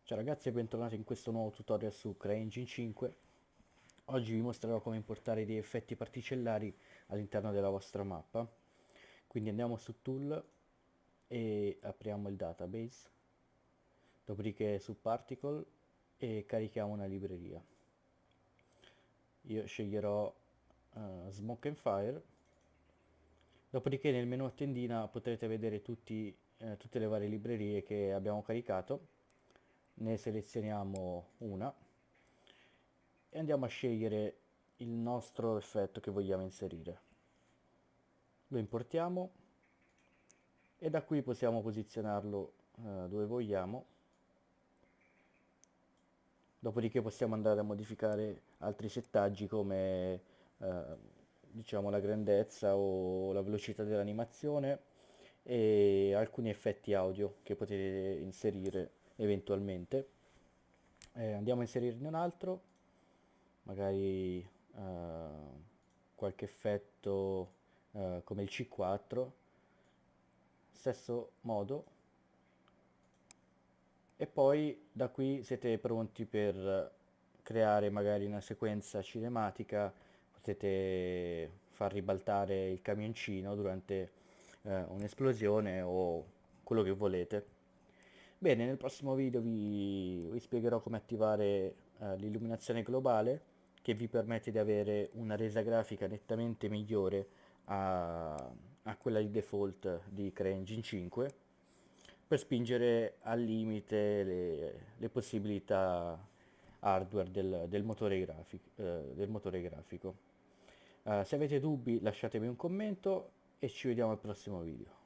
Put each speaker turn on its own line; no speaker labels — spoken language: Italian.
Ciao ragazzi e bentornati in questo nuovo tutorial su CryEngine 5. Oggi vi mostrerò come importare dei effetti particellari all'interno della vostra mappa. Quindi andiamo su Tool e apriamo il database, dopodiché su Particle e carichiamo una libreria. Io sceglierò Smoke and Fire, dopodiché nel menu a tendina potrete vedere tutte le varie librerie che abbiamo caricato. Ne selezioniamo una e andiamo a scegliere il nostro effetto che vogliamo inserire. Lo importiamo e da qui possiamo posizionarlo dove vogliamo. Dopodiché possiamo andare a modificare altri settaggi come diciamo la grandezza o la velocità dell'animazione e alcuni effetti audio che potete inserire eventualmente. Andiamo a inserirne un altro, magari qualche effetto come il C4, stesso modo, e poi da qui siete pronti per creare magari una sequenza cinematica. Potete far ribaltare il camioncino durante un'esplosione o quello che volete. Bene, nel prossimo video vi spiegherò come attivare l'illuminazione globale, che vi permette di avere una resa grafica nettamente migliore a quella di default di CryEngine 5, per spingere al limite le possibilità hardware del motore grafico. Se avete dubbi lasciatemi un commento e ci vediamo al prossimo video.